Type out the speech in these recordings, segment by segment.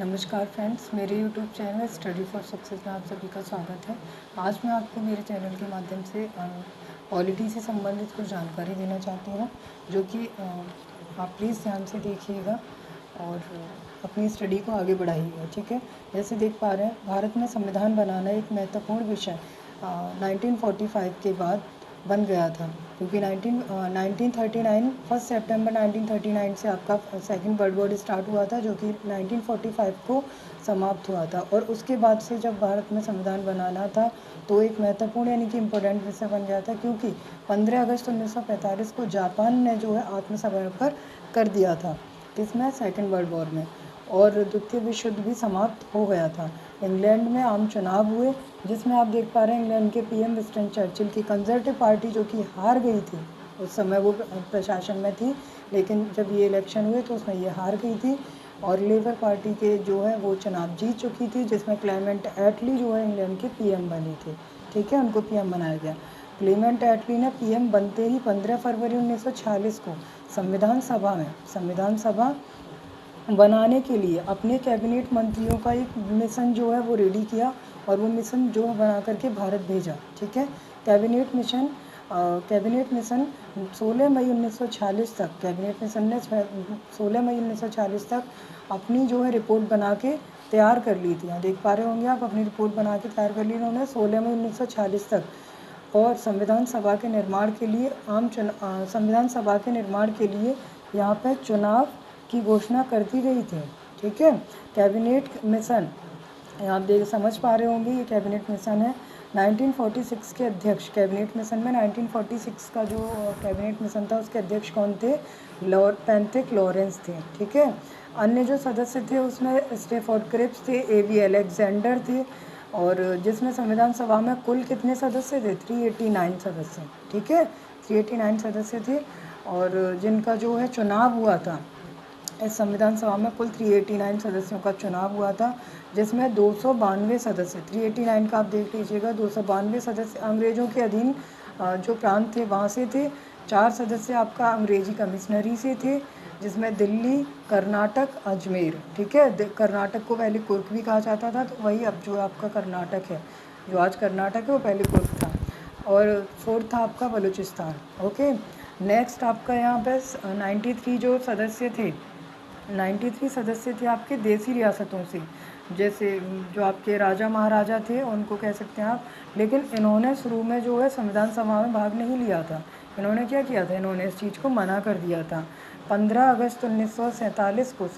नमस्कार फ्रेंड्स, मेरे YouTube channel study for success में आप सभी का स्वागत है। आज मैं आपको मेरे चैनल के माध्यम से पॉलिटी से संबंधित कुछ जानकारी देना चाहती हूँ, जो कि आप प्लीज़ ध्यान से देखिएगा और अपनी स्टडी को आगे बढ़ाइएगा। ठीक है, जैसे देख पा रहे हैं, भारत में संविधान बनाना एक महत्वपूर्ण विषय 1945 के बाद बन गया था, क्योंकि 1939 1 सितंबर 1939 से आपका सेकंड वर्ल्ड वॉर स्टार्ट हुआ था, जो कि 1945 को समाप्त हुआ था। और उसके बाद से जब भारत में संविधान बनाना था तो एक महत्वपूर्ण यानी कि इम्पोर्टेंट विषय बन गया था, क्योंकि 15 अगस्त 1945 को जापान ने जो है आत्मसमर्पण कर दिया था, किसमें, सेकंड वर्ल्ड वॉर में, और द्वितीय विश्व युद्ध भी समाप्त हो गया था। इंग्लैंड में आम चुनाव हुए, जिसमें आप देख पा रहे हैं इंग्लैंड के पीएम विंस्टन चर्चिल की कंजर्वेटिव पार्टी, जो कि हार गई थी, उस समय वो प्रशासन में थी, लेकिन जब ये इलेक्शन हुए तो उसमें ये हार गई थी, और लेबर पार्टी के जो है वो चुनाव जीत चुकी थी, जिसमें क्लेमेंट एटली जो है इंग्लैंड के पीएम बनी थी। ठीक है, उनको पीएम बनाया गया। क्लेमेंट एटली ने पीएम बनते ही 15 फरवरी 1946 को संविधान सभा बनाने के लिए अपने कैबिनेट मंत्रियों का एक मिशन जो है वो रेडी किया, और वो मिशन जो है बना करके भारत भेजा। ठीक है, कैबिनेट मिशन 16 मई 1946 तक, कैबिनेट मिशन ने 16 मई 1946 तक अपनी जो है रिपोर्ट बना के तैयार कर ली थी। यहाँ देख पा रहे होंगे आप, अपनी रिपोर्ट बना के तैयार कर ली उन्होंने 16 मई 1946 तक। और संविधान सभा के निर्माण के लिए यहाँ पे चुनाव की घोषणा कर दी गई थी। ठीक है, कैबिनेट मिशन, आप देख समझ पा रहे होंगे, ये कैबिनेट मिशन है 1946 के अध्यक्ष। कैबिनेट मिशन में 1946 का जो कैबिनेट मिशन था उसके अध्यक्ष कौन थे, लॉर्ड पेंथिक लॉरेंस थे। ठीक है, अन्य जो सदस्य थे उसमें स्टेफोर्ड क्रिप्स थे, एवी अलेक्जेंडर थे, और जिसमें संविधान सभा में कुल कितने सदस्य थे, 389 सदस्य। ठीक है, 389 सदस्य थे, और जिनका जो है चुनाव हुआ था इस संविधान सभा में कुल 389 सदस्यों का चुनाव हुआ था, जिसमें 292 सदस्य, 389 का आप देख लीजिएगा, 292 सदस्य अंग्रेज़ों के अधीन जो प्रांत थे वहाँ से थे। 4 सदस्य आपका अंग्रेजी कमिश्नरी से थे, जिसमें दिल्ली, कर्नाटक, अजमेर। ठीक है, कर्नाटक को पहले कुर्ग भी कहा जाता था, तो वही अब जो आपका कर्नाटक है, जो आज कर्नाटक है वो पहले कुर्ग था। और 4 था आपका बलूचिस्तान। ओके, नेक्स्ट आपका यहाँ पे 93 जो सदस्य थे, 93 सदस्य थे आपके देसी रियासतों से, जैसे जो आपके राजा महाराजा थे उनको कह सकते हैं आप। लेकिन इन्होंने शुरू में जो है संविधान सभा में भाग नहीं लिया था। इन्होंने क्या किया था, इन्होंने इस चीज़ को मना कर दिया था। 15 अगस्त 1947 को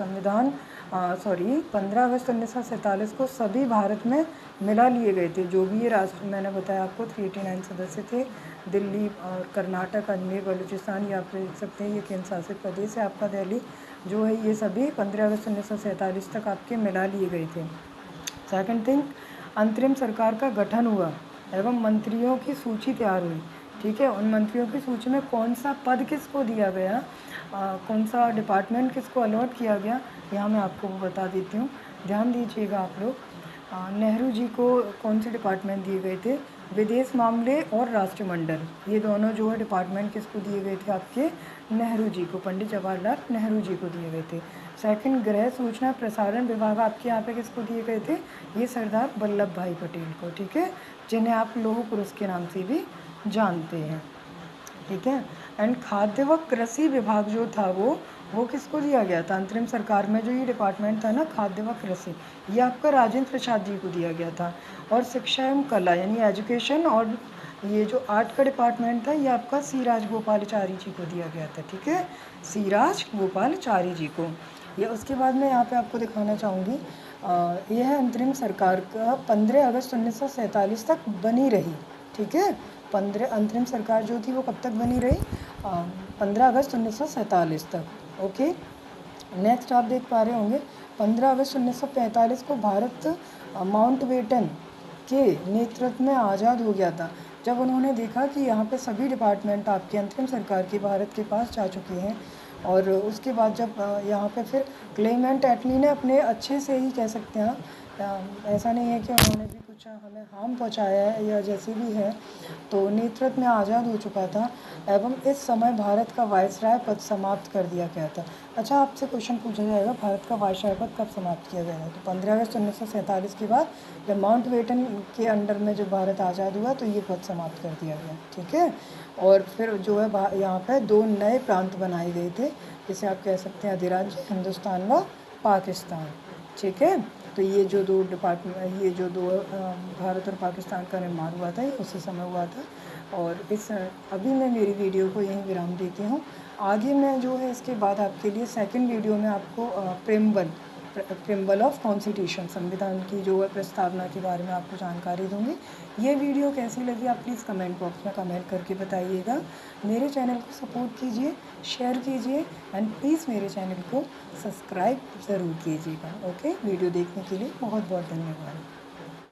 15 अगस्त 1947 को सभी भारत में मिला लिए गए थे, जो भी ये राष्ट्र मैंने बताया आपको 389 सदस्य थे। दिल्ली और कर्नाटक, अजमेर, बलूचिस्तान, या आप देख सकते हैं ये केंद्र शासित प्रदेश है आपका दिल्ली, जो है ये सभी 15 अगस्त 1947 तक आपके मिला लिए गए थे। सेकंड थिंग, अंतरिम सरकार का गठन हुआ एवं मंत्रियों की सूची तैयार हुई। ठीक है, उन मंत्रियों की सूची में कौन सा पद किसको दिया गया, कौन सा डिपार्टमेंट किसको अलॉट किया गया, यहाँ मैं आपको बता देती हूँ, ध्यान दीजिएगा आप लोग। नेहरू जी को कौन से डिपार्टमेंट दिए गए थे, विदेश मामले और राष्ट्रमंडल, ये दोनों जो है डिपार्टमेंट किसको दिए गए थे, आपके नेहरू जी को, पंडित जवाहरलाल नेहरू जी को दिए गए थे। सेकंड, गृह सूचना प्रसारण विभाग आपके यहाँ पे किसको दिए गए थे, ये सरदार वल्लभ भाई पटेल को। ठीक है, जिन्हें आप लौह पुरुष के नाम से भी जानते हैं। ठीक है, एंड खाद्य व कृषि विभाग जो था वो किसको दिया गया था, अंतरिम सरकार में जो ये डिपार्टमेंट था ना, खाद्य व कृषि, ये आपका राजेंद्र प्रसाद जी को दिया गया था। और शिक्षा एवं कला यानी एजुकेशन और ये जो आर्ट का डिपार्टमेंट था, ये आपका सी राजगोपालाचारी जी को दिया गया था। ठीक है, सी राजगोपालाचारी जी को। ये उसके बाद मैं यहाँ पे आपको दिखाना चाहूँगी, यह अंतरिम सरकार का 15 अगस्त 1947 तक बनी रही। ठीक है, 15 अंतरिम सरकार जो थी वो कब तक बनी रही, 15 अगस्त 1947 तक। ओके, नेक्स्ट आप देख पा रहे होंगे 15 अगस्त 1945 को भारत माउंटबेटन के नेतृत्व में आज़ाद हो गया था, जब उन्होंने देखा कि यहाँ पे सभी डिपार्टमेंट आपके अंतरिम सरकार के भारत के पास जा चुके हैं। और उसके बाद जब यहाँ पे फिर क्लेमेंट एटली ने अपने अच्छे से ही कह सकते हैं, ऐसा नहीं है कि उन्होंने भी कुछ हमें हार्म पहुंचाया है या जैसे भी है, तो नेतृत्व में आज़ाद हो चुका था एवं इस समय भारत का वायसराय पद समाप्त कर दिया गया था। अच्छा, आपसे क्वेश्चन पूछा जाएगा भारत का वायसराय पद कब समाप्त किया गया था? तो 15 अगस्त 1947 के बाद जब माउंटबेटन के अंडर में जब भारत आज़ाद हुआ तो ये पद समाप्त कर दिया गया, ठीक है। और फिर जो है यहाँ पर 2 नए प्रांत बनाए गए थे, जिसे आप कह सकते हैं अधिराज्य हिंदुस्तान व पाकिस्तान, ठीक है। तो ये जो 2 डिपार्टमेंट, ये जो 2 भारत और पाकिस्तान का निर्माण हुआ था, ये उसी समय हुआ था। और अभी मैं मेरी वीडियो को यहीं विराम देती हूँ। आगे मैं जो है इसके बाद आपके लिए सेकंड वीडियो में आपको प्रेम्बल ऑफ कॉन्स्टिट्यूशन, संविधान की जो है प्रस्तावना के बारे में आपको जानकारी दूंगी। ये वीडियो कैसी लगी आप प्लीज़ कमेंट बॉक्स में कमेंट करके बताइएगा। मेरे चैनल को सपोर्ट कीजिए, शेयर कीजिए एंड प्लीज़ मेरे चैनल को सब्सक्राइब ज़रूर कीजिएगा। ओके, वीडियो देखने के लिए बहुत बहुत धन्यवाद।